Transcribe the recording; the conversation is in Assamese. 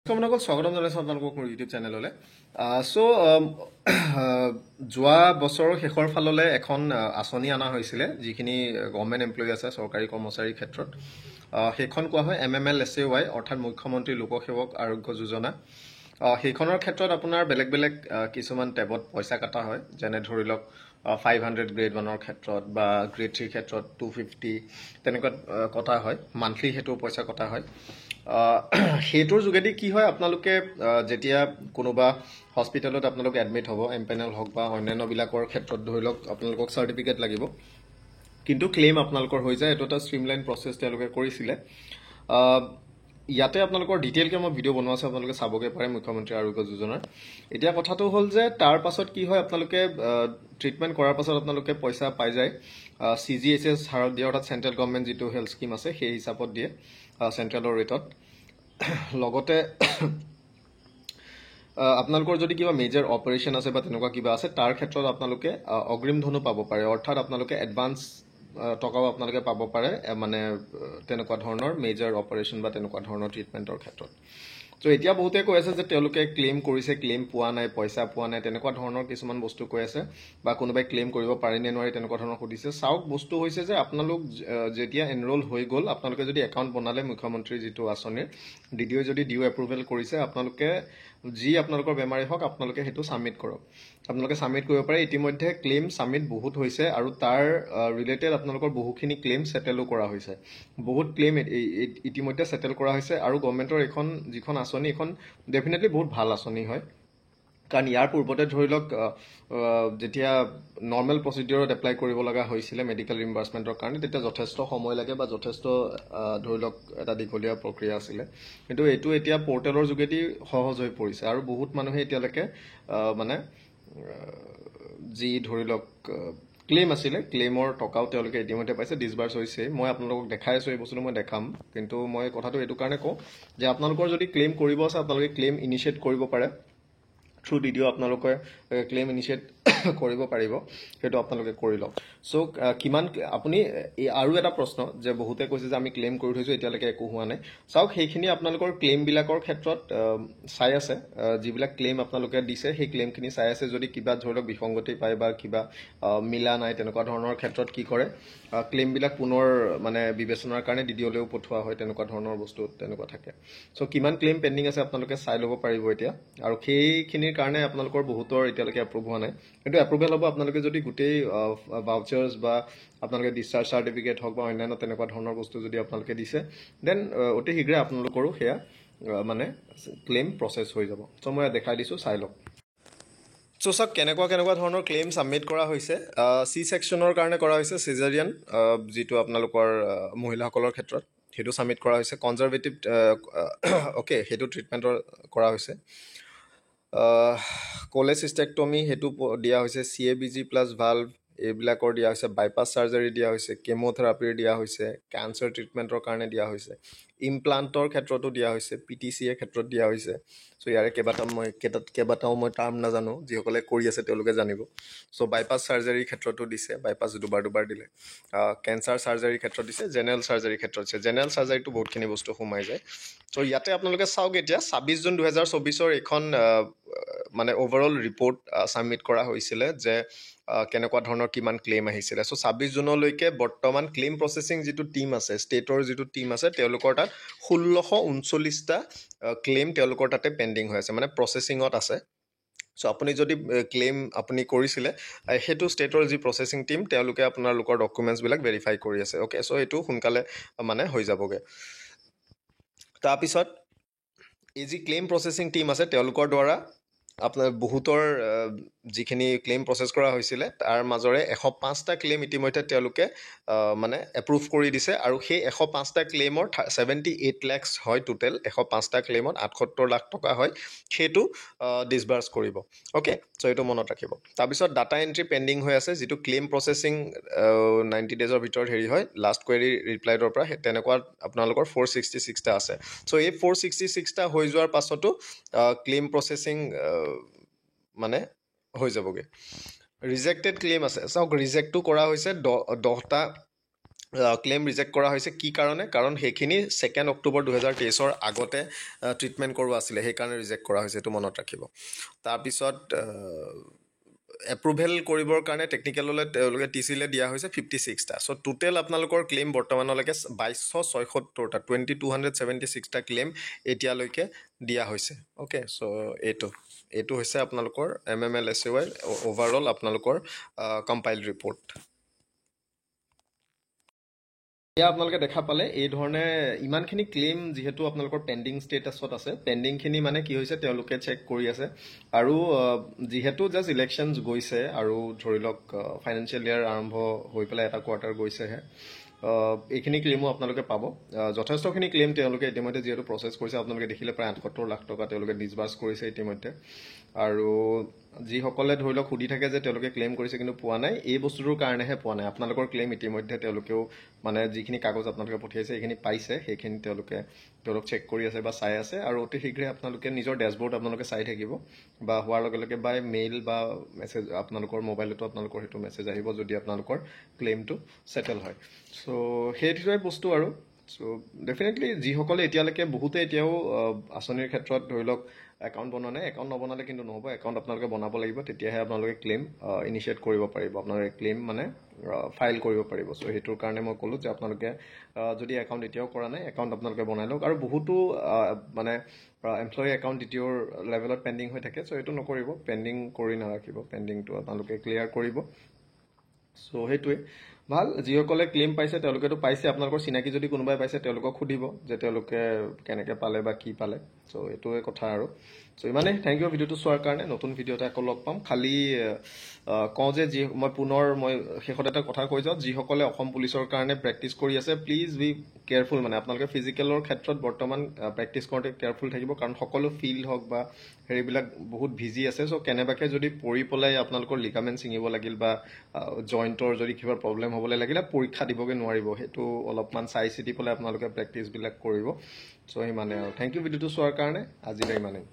আপোনালোকক স্বাগতম জনাইছোঁ আপোনালোকক মোৰ ইউটিউব চেনেললৈ। যোৱা বছৰৰ শেষৰ ফাললৈ এখন আঁচনি অনা হৈছিলে, যিখিনি গভৰ্ণমেণ্ট এমপ্লয়ী আছে চৰকাৰী কৰ্মচাৰীৰ ক্ষেত্ৰত। সেইখন কোৱা হয় MMLSAY, অৰ্থাৎ মুখ্যমন্ত্ৰী লোকসেৱক আৰোগ্য যোজনা। সেইখনৰ ক্ষেত্ৰত আপোনাৰ বেলেগ বেলেগ কিছুমান টেবত পইচা কটা হয়, যেনে ধৰি লওক 500 গ্ৰেড 1ৰ ক্ষেত্ৰত বা গ্ৰেড 3 ক্ষেত্ৰত 250 তেনেকুৱা কটা হয়। মান্থলি সেইটো পইচা কটা হয়। সেইটোৰ যোগেদি কি হয়, আপোনালোকে যেতিয়া কোনোবা হস্পিটেলত আপোনালোকে এডমিট হ'ব, এমপেনেল হওক বা অন্যান্যবিলাকৰ ক্ষেত্ৰত ধৰি লওক আপোনালোকক চাৰ্টিফিকেট লাগিব, কিন্তু ক্লেইম আপোনালোকৰ হৈ যায়। এইটো এটা ষ্ট্ৰীমলাইন প্ৰচেছ তেওঁলোকে কৰিছিলে। ইয়াতে আপোনালোকৰ ডিটেইলকৈ মই ভিডিঅ' বনোৱা আছে, আপোনালোকে চাবগৈ পাৰে মুখ্যমন্ত্ৰী আৰোগ্য যোজনাৰ। এতিয়া কথাটো হ'ল যে তাৰ পাছত কি হয়, আপোনালোকে ট্ৰিটমেণ্ট কৰাৰ পাছত আপোনালোকে পইচা পাই যায়। CGHS হাৰত দিয়ে, অৰ্থাৎ চেণ্ট্ৰেল গভৰ্ণমেণ্ট যিটো হেল্থ স্কিম আছে সেই হিচাপত দিয়ে, চেণ্ট্ৰেলৰ ৰেটত। লগতে আপোনালোকৰ যদি কিবা মেজৰ অপাৰেশ্যন আছে বা তেনেকুৱা কিবা আছে, তাৰ ক্ষেত্ৰত আপোনালোকে অগ্ৰিম ধনো পাব পাৰে, অৰ্থাৎ আপোনালোকে এডভান্স টকাও আপোনালোকে পাব পাৰে, মানে তেনেকুৱা ধৰণৰ মেজৰ অপাৰেশ্যন বা তেনেকুৱা ধৰণৰ ট্ৰিটমেণ্টৰ ক্ষেত্ৰত। ত' এতিয়া বহুতে কৈ আছে যে তেওঁলোকে ক্লেইম কৰিছে, ক্লেইম পোৱা নাই, পইচা পোৱা নাই, তেনেকুৱা ধৰণৰ কিছুমান বস্তু কৈ আছে, বা কোনোবাই ক্লেইম কৰিব পাৰি নে নোৱাৰি তেনেকুৱা ধৰণৰ সুধিছে। চাওক, বস্তু হৈছে যে আপোনালোক যেতিয়া এনৰোল হৈ গ'ল, আপোনালোকে যদি একাউণ্ট বনালে মুখ্যমন্ত্ৰীৰ যিটো আঁচনিৰ DDOই যদি ডিউ এপ্ৰুভেল কৰিছে, আপোনালোকে যি আপোনালোকৰ বেমাৰী হওক আপোনালোকে সেইটো ছাবমিট কৰক। আপোনালোকে ছাবমিট কৰিব পাৰে। ইতিমধ্যে ক্লেইম ছাবমিট বহুত হৈছে আৰু তাৰ ৰিলেটেড আপোনালোকৰ বহুখিনি ক্লেইম ছেটেলো কৰা হৈছে। বহুত ক্লেইম ইতিমধ্যে ছেটেল কৰা হৈছে। আৰু গভৰ্ণমেণ্টৰ এইখন যিখন আঁচনি, এইখন ডেফিনেটলি বহুত ভাল আঁচনি হয়। কাৰণ ইয়াৰ পূৰ্বতে ধৰি লওক যেতিয়া নৰ্মেল প্ৰচিডিউৰত এপ্লাই কৰিব লগা হৈছিলে মেডিকেল ৰিম্বাৰ্চমেণ্টৰ কাৰণে, তেতিয়া যথেষ্ট সময় লাগে বা যথেষ্ট ধৰি লওক এটা দীঘলীয়া প্ৰক্ৰিয়া আছিলে। কিন্তু এইটো এতিয়া পৰ্টেলৰ যোগেদি সহজ হৈ পৰিছে আৰু বহুত মানুহে এতিয়ালৈকে মানে যি ধৰি লওক ক্লেইম আছিলে, ক্লেইমৰ টকাও তেওঁলোকে ইতিমধ্যে পাইছে, ডিছবাৰ্চ হৈছে। মই আপোনালোকক দেখাই আছোঁ, এই বস্তুটো মই দেখাম। কিন্তু মই কথাটো এইটো কাৰণে কওঁ যে আপোনালোকৰ যদি ক্লেইম কৰিব আছে, আপোনালোকে ক্লেইম ইনিচিয়েট কৰিব পাৰে থ্ৰু DDO। আপোনালোকে ক্লেইম ইনিচিয়েট কৰিব পাৰিব, সেইটো আপোনালোকে কৰি লওক। চ' কিমান আপুনি আৰু এটা প্ৰশ্ন যে বহুতে কৈছে যে আমি ক্লেইম কৰি থৈছোঁ, এতিয়ালৈকে একো হোৱা নাই। চাওক, সেইখিনি আপোনালোকৰ ক্লেইমবিলাকৰ ক্ষেত্ৰত চাই আছে, যিবিলাক ক্লেইম আপোনালোকে দিছে সেই ক্লেইমখিনি চাই আছে। যদি কিবা ধৰি লওক বিসংগতি পায় বা কিবা মিলা নাই, তেনেকুৱা ধৰণৰ ক্ষেত্ৰত কি কৰে, ক্লেইমবিলাক পুনৰ মানে বিবেচনাৰ কাৰণে DDOলৈও পঠোৱা হয়। তেনেকুৱা ধৰণৰ বস্তু তেনেকুৱা থাকে। চ' কিমান ক্লেইম পেণ্ডিং আছে আপোনালোকে চাই ল'ব পাৰিব এতিয়া। আৰু সেইখিনিৰ কাৰণে আপোনালোকৰ বহুতৰ এতিয়ালৈকে এপ্ৰুভ হোৱা নাই, কিন্তু এপ্ৰুভেল হ'ব আপোনালোকে যদি গোটেই ভাউচাৰ্ছ বা আপোনালোকে ডিছচাৰ্জ চাৰ্টিফিকেট হওক বা অন্যান্য তেনেকুৱা ধৰণৰ বস্তু যদি আপোনালোকে দিছে, দেন অতি শীঘ্ৰে আপোনালোকৰো সেয়া মানে ক্লেইম প্ৰচেছ হৈ যাব। চ' মই দেখাই দিছোঁ, চাই লওক। চ' চাওক কেনেকুৱা ধৰণৰ ক্লেইম ছাবমিট কৰা হৈছে। C ছেকশ্যনৰ কাৰণে কৰা হৈছে, চিজাৰিয়ান যিটো আপোনালোকৰ মহিলাসকলৰ ক্ষেত্ৰত, সেইটো ছাবমিট কৰা হৈছে। কনজাৰভেটিভ অ'কে, সেইটো ট্ৰিটমেণ্টৰ কৰা হৈছে। কোলেচিষ্টেক্টমি সেইটো দিয়া হৈছে। CABG প্লাছ ভাল্ভ এইবিলাকৰ দিয়া হৈছে। বাইপাছ চাৰ্জাৰী দিয়া হৈছে। কেম'থেৰাপিৰ দিয়া হৈছে। কেঞ্চাৰ ট্ৰিটমেণ্টৰ কাৰণে দিয়া হৈছে। ইমপ্লাণ্টৰ ক্ষেত্ৰতো দিয়া হৈছে। PTCA ক্ষেত্ৰত দিয়া হৈছে। চ' ইয়াৰে কেইবাটাও মই টাৰ্ম নাজানো, যিসকলে কৰি আছে তেওঁলোকে জানিব। চ' বাইপাছ চাৰ্জাৰীৰ ক্ষেত্ৰতো দিছে, বাইপাছ দুবাৰ দিলে। কেঞ্চাৰ চাৰ্জাৰীৰ ক্ষেত্ৰত দিছে। জেনেৰেল চাৰ্জাৰীৰ ক্ষেত্ৰত দিছে। জেনেৰেল চাৰ্জাৰীটো বহুতখিনি বস্তু সোমাই যায়। চ' ইয়াতে আপোনালোকে চাওক, এতিয়া 26 জুন 2024 এইখন মানে অভাৰঅল ৰিপৰ্ট ছাবমিট কৰা হৈছিলে যে কেনেকুৱা ধৰণৰ কিমান ক্লেইম আহিছিলে। চ' 26 জুনলৈকে বৰ্তমান ক্লেইম প্ৰচেছিং যিটো টীম আছে, ষ্টেটৰ যিটো টীম আছে, তেওঁলোকৰ তাত 1639টা ক্লেইম তেওঁলোকৰ তাতে পেণ্ডিং হৈ আছে, মানে প্ৰচেছিঙত আছে। চ' আপুনি যদি ক্লেইম আপুনি কৰিছিলে, সেইটো ষ্টেটৰ যি প্ৰচেছিং টীম, তেওঁলোকে আপোনালোকৰ ডকুমেণ্টছবিলাক ভেৰিফাই কৰি আছে। অ'কে, চ' এইটো সোনকালে মানে হৈ যাবগৈ। তাৰপিছত এই যি ক্লেইম প্ৰচেছিং টীম আছে, তেওঁলোকৰ দ্বাৰা আপোনাৰ বহুতৰ যিখিনি ক্লেইম প্ৰচেছ কৰা হৈছিলে, তাৰ মাজৰে 105টা ক্লেইম ইতিমধ্যে তেওঁলোকে মানে এপ্ৰুভ কৰি দিছে। আৰু সেই 105টা ক্লেইমৰ 78 lakhs হয় টোটেল। 105টা ক্লেইমত 78 লাখ টকা হয়, সেইটো ডিছবাৰ্চ কৰিব। অ'কে, চ' এইটো মনত ৰাখিব। তাৰপিছত ডাটা এণ্ট্ৰি পেণ্ডিং হৈ আছে, যিটো ক্লেইম প্ৰচেছিং 90 ডেজৰ ভিতৰত হেৰি হয়, লাষ্ট কুৱেৰী ৰিপ্লাইডৰ পৰা। তেনেকুৱা আপোনালোকৰ 466টা আছে। চ' এই 466টা হৈ যোৱাৰ পাছতো ক্লেইম প্ৰচেছিং মানে হৈ যাবগৈ। ৰিজেক্টেড ক্লেইম আছে, চাওক ৰিজেক্টটো কৰা হৈছে 10টা ক্লেইম ৰিজেক্ট কৰা হৈছে কি কাৰণে কাৰণ সেইখিনি 2 অক্টোবৰ 2023 আগতে ট্ৰিটমেণ্ট কৰোৱা আছিলে সেইকাৰণে ৰিজেক্ট কৰা হৈছে এইটো মনত ৰাখিব তাৰপিছত এপ্ৰুভেল কৰিবৰ কাৰণে টেকনিকেললৈ তেওঁলোকে TCলৈ দিয়া হৈছে 56টা চ' টোটেল আপোনালোকৰ ক্লেইম বৰ্তমানলৈকে 2276টা 2276টা ক্লেইম এতিয়ালৈকে দিয়া হৈছে অ'কে চ' এইটো হৈছে আপোনালোকৰ MMLSAY অভাৰঅল আপোনালোকৰ কম্পাইল ৰিপৰ্ট এতিয়া আপোনালোকে দেখা পালে এই ধৰণে ইমানখিনি ক্লেইম যিহেতু আপোনালোকৰ পেণ্ডিং ষ্টেটাছত আছে পেণ্ডিংখিনি মানে কি হৈছে তেওঁলোকে চেক কৰি আছে আৰু যিহেতু জাষ্ট ইলেকশ্যনছ গৈছে আৰু ধৰি লওক ফাইনেন্সিয়েল ইয়াৰ আৰম্ভ হৈ পেলাই এটা কোৱাৰ্টাৰ গৈছেহে এইখিনি ক্লেইমো আপোনালোকে পাব যথেষ্টখিনি ক্লেইম তেওঁলোকে ইতিমধ্যে যিহেতু প্ৰচেছ কৰিছে আপোনালোকে দেখিলে প্ৰায় 78 লাখ টকা তেওঁলোকে ডিছবাৰ্চ কৰিছে ইতিমধ্যে আৰু যিসকলে ধৰি লওক সুধি থাকে যে তেওঁলোকে ক্লেইম কৰিছে কিন্তু পোৱা নাই এই বস্তুটোৰ কাৰণেহে পোৱা নাই আপোনালোকৰ ক্লেইম ইতিমধ্যে তেওঁলোকেও মানে যিখিনি কাগজ আপোনালোকে পঠিয়াইছে সেইখিনি পাইছে সেইখিনি তেওঁলোক চেক কৰি আছে বা চাই আছে আৰু অতি শীঘ্ৰে আপোনালোকে নিজৰ ডেছবৰ্ড আপোনালোকে চাই থাকিব বা হোৱাৰ লগে লগে বাই মেইল বা মেছেজ আপোনালোকৰ মোবাইলতো আপোনালোকৰ সেইটো মেছেজ আহিব যদি আপোনালোকৰ ক্লেইমটো ছেটেল হয় চ' সেইটোৱে বস্তু আৰু চ' ডেফিনেটলি যিসকলে এতিয়ালৈকে বহুতে এতিয়াও আঁচনিৰ ক্ষেত্ৰত ধৰি লওক একাউণ্ট বনোৱা নাই একাউণ্ট নবনালে কিন্তু নহ'ব একাউণ্ট আপোনালোকে বনাব লাগিব তেতিয়াহে আপোনালোকে ক্লেইম ইনিচিয়েট কৰিব পাৰিব আপোনালোকে ক্লেইম মানে ফাইল কৰিব পাৰিব চ' সেইটোৰ কাৰণে মই ক'লোঁ যে আপোনালোকে যদি একাউণ্ট এতিয়াও কৰা নাই একাউণ্ট আপোনালোকে বনাই লওক আৰু বহুতো মানে এমপ্লয়ী একাউণ্ট দ্বিতীয়ৰ লেভেলত পেণ্ডিং হৈ থাকে চ' এইটো নকৰিব পেণ্ডিং কৰি নাৰাখিব পেণ্ডিংটো আপোনালোকে ক্লিয়াৰ কৰিব চ' সেইটোৱে ভাল যিসকলে ক্লেইম পাইছে তেওঁলোকেতো পাইছে আপোনালোকৰ চিনাকি যদি কোনোবাই পাইছে তেওঁলোকক সুধিব যে তেওঁলোকে কেনেকৈ পালে বা কি পালে চ' এইটোৱে কথা আৰু চ' ইমানেই থেংক ইউ ভিডিঅ'টো চোৱাৰ কাৰণে নতুন ভিডিঅ' এটা আকৌ লগ পাম খালি কওঁ যে মই শেষত এটা কথা কৈ যাওঁ যিসকলে অসম পুলিচৰ কাৰণে প্ৰেক্টিচ কৰি আছে প্লিজ বি কেয়াৰফুল মানে আপোনালোকে ফিজিকেলৰ ক্ষেত্ৰত বৰ্তমান প্ৰেক্টিচ কৰোঁতে কেয়াৰফুল থাকিব কাৰণ সকলো ফিল্ড হওক বা হেৰিবিলাক বহুত ভিজি আছে চ' কেনেবাকৈ যদি পৰি পেলাই আপোনালোকৰ লিগামেণ্ট ছিঙিব লাগিল বা জইণ্টৰ যদি কিবা প্ৰব্লেম হ'বলৈ লাগিলে পৰীক্ষা দিবগৈ নোৱাৰিব সেইটো অলপমান চাই চিতি পেলাই আপোনালোকে প্ৰেক্টিচবিলাক কৰিব চ' সিমানে আৰু থেংক ইউ ভিডিঅ'টো চোৱাৰ কাৰণে আজিলৈ ইমানেই